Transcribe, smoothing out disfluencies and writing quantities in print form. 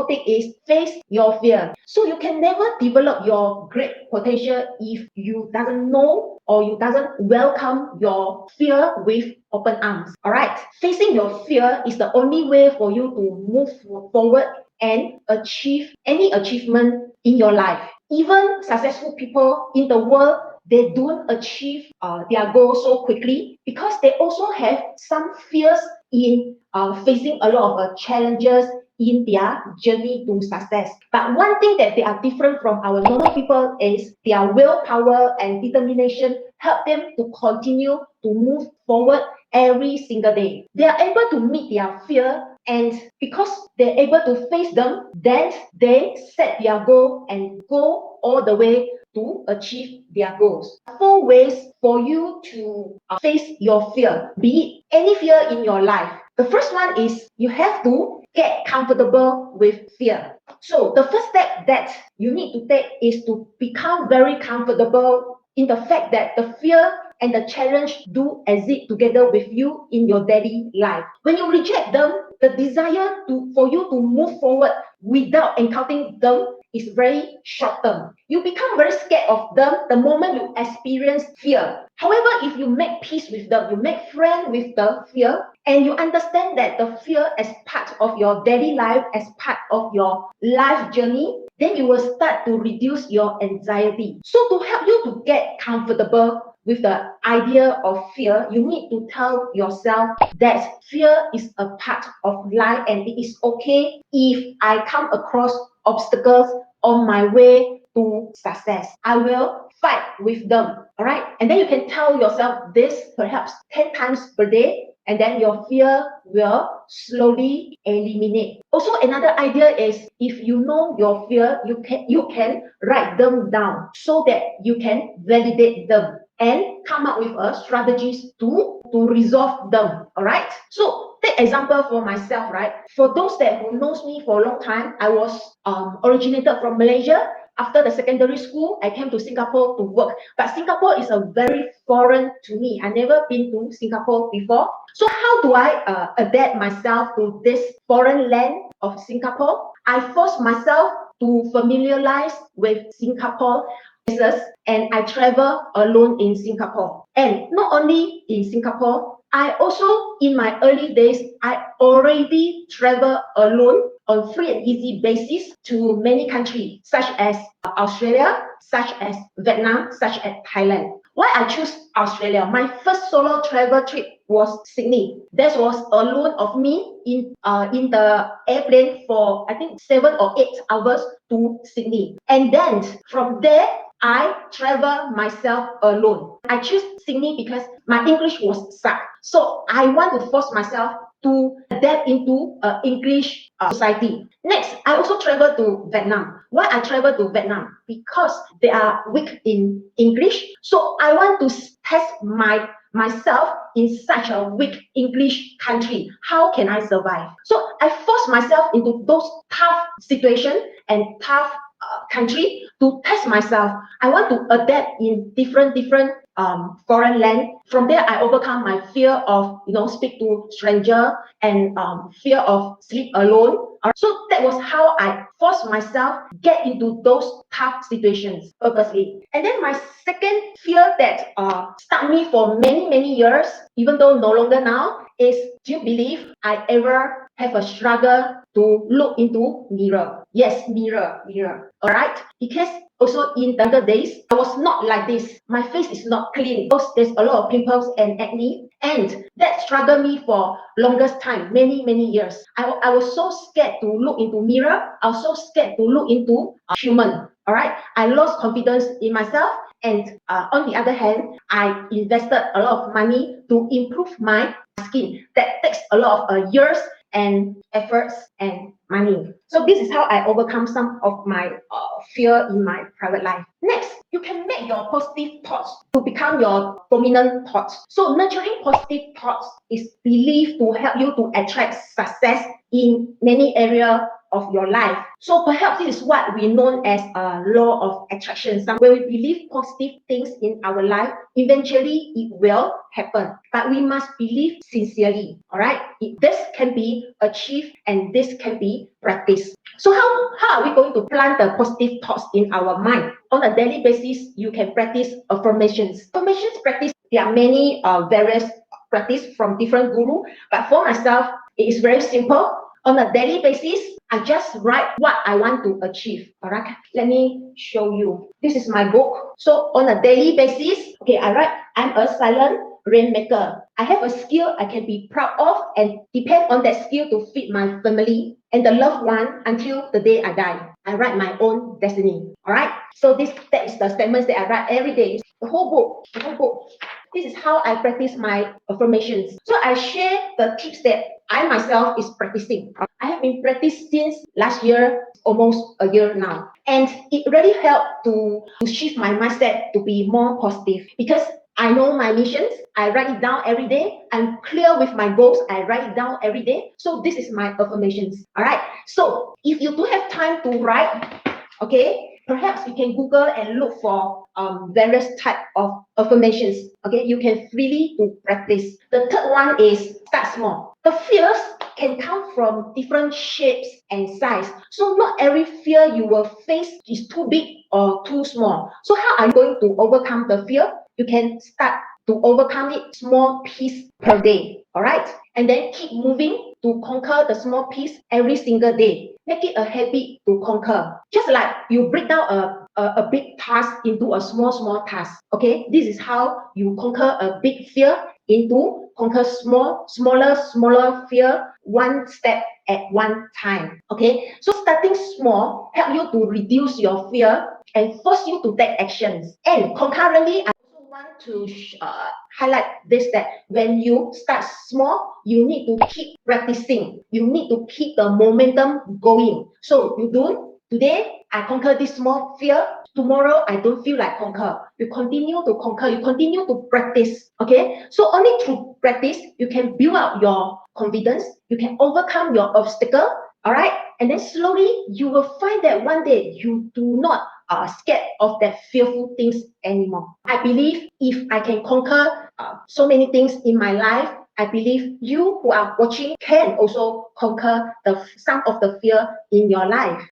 topic is face your fear. So you can never develop your great potential if you doesn't know or you doesn't welcome your fear with open arms. All right, facing your fear is the only way for you to move forward and achieve any achievement in your life. Even successful people in the world, they don't achieve their goals so quickly because they also have some fears in facing a lot of challenges in their journey to success. But one thing that they are different from our normal people is their willpower and determination help them to continue to move forward every single day. They are able to meet their fear, and because they're able to face them, then they set their goal and go all the way to achieve their goals. 4 ways for you to face your fear, be it any fear in your life. The first one is you have to get comfortable with fear. So the first step that you need to take is to become very comfortable in the fact that the fear and the challenge do exist together with you in your daily life. When you reject them, the desire for you to move forward without encountering them is very short term. You become very scared of them the moment you experience fear. However, if you make peace with them, you make friends with the fear, and you understand that the fear as part of your daily life, as part of your life journey, then you will start to reduce your anxiety. So to help you to get comfortable with the idea of fear, you need to tell yourself that fear is a part of life and it is okay if I come across obstacles on my way to success. I will fight with them. All right. And then you can tell yourself this perhaps 10 times per day, and then your fear will slowly eliminate. Also, another idea is if you know your fear, you can write them down so that you can validate them and come up with a strategies to resolve them. All right. So take example for myself, right? For those that who knows me for a long time, I was originated from Malaysia. After the secondary school, I came to Singapore to work. But Singapore is a very foreign to me. I never been to Singapore before. So how do I adapt myself to this foreign land of Singapore? I force myself to familiarize with Singapore places, and I travel alone in Singapore. And not only in Singapore, I also, in my early days, I already travel alone on free and easy basis to many countries, such as Australia, such as Vietnam, such as Thailand. Why I choose Australia? My first solo travel trip was Sydney. That was alone of me in the airplane for I think 7 or 8 hours to Sydney. And then from there, I travel myself alone. I choose Sydney because my English was suck. So I want to force myself to adapt into English society. Next, I also travel to Vietnam. Why I travel to Vietnam? Because they are weak in English. So I want to test myself in such a weak English country. How can I survive? So I force myself into those tough situations and tough country to test myself. I want to adapt in different foreign land. From there, I overcome my fear of speak to stranger and fear of sleep alone. So that was how I forced myself get into those tough situations purposely. And then my second fear that stuck me for many years, even though no longer now, is do you believe I ever have a struggle to look into mirror? Yes, mirror. All right, because also in the younger days, I was not like this. My face is not clean because there's a lot of pimples and acne, and that struggled me for longest time, many years. I was so scared to look into mirror. I was so scared to look into human. All right, I lost confidence in myself, and on the other hand, I invested a lot of money to improve my skin. That takes a lot of years and efforts and money. So this is how I overcome some of my fear in my private life. Next, you can make your positive thoughts to become your dominant thoughts. So nurturing positive thoughts is believed to help you to attract success in many areas of your life. So perhaps this is what we known as a law of attraction. When we believe positive things in our life, eventually it will happen. But we must believe sincerely. All right, this can be achieved and this can be practiced. So how are we going to plant the positive thoughts in our mind? On a daily basis, you can practice affirmations. Affirmations practice, there are many various practice from different guru, but for myself, it is very simple. On a daily basis, I just write what I want to achieve. All right, let me show you. This is my book. So on a daily basis, okay, I write, I'm a silent rainmaker. I have a skill I can be proud of and depend on that skill to feed my family and the loved one until the day I die. I write my own destiny. All right. So that is the statements that I write every day. The whole book. The whole book. This is how I practice my affirmations. So I share the tips that I myself is practicing. I have been practicing since last year, almost a year now. And it really helped to shift my mindset to be more positive because I know my missions. I write it down every day. I'm clear with my goals. I write it down every day. So this is my affirmations. All right. So if you do have time to write, okay, perhaps you can Google and look for various type of affirmations. Okay, you can freely to practice. The third one is start small. The fears can come from different shapes and size. So not every fear you will face is too big or too small. So how are you going to overcome the fear? You can start to overcome it small piece per day. All right, and then keep moving to conquer the small piece every single day. Make it a habit to conquer. Just like you break down a big task into a small task. Okay, this is how you conquer a big fear into conquer smaller fear, one step at one time. Okay, so starting small help you to reduce your fear and force you to take actions. And concurrently, I also want to highlight this, that when you start small, you need to keep practicing. You need to keep the momentum going. So you do today, I conquer this small fear. Tomorrow, I don't feel like conquer. You continue to conquer. You continue to practice. Okay. So only through practice you can build up your confidence. You can overcome your obstacle. All right. And then slowly you will find that one day you do not scared of that fearful things anymore. I believe if I can conquer so many things in my life, I believe you who are watching can also conquer some of the fear in your life.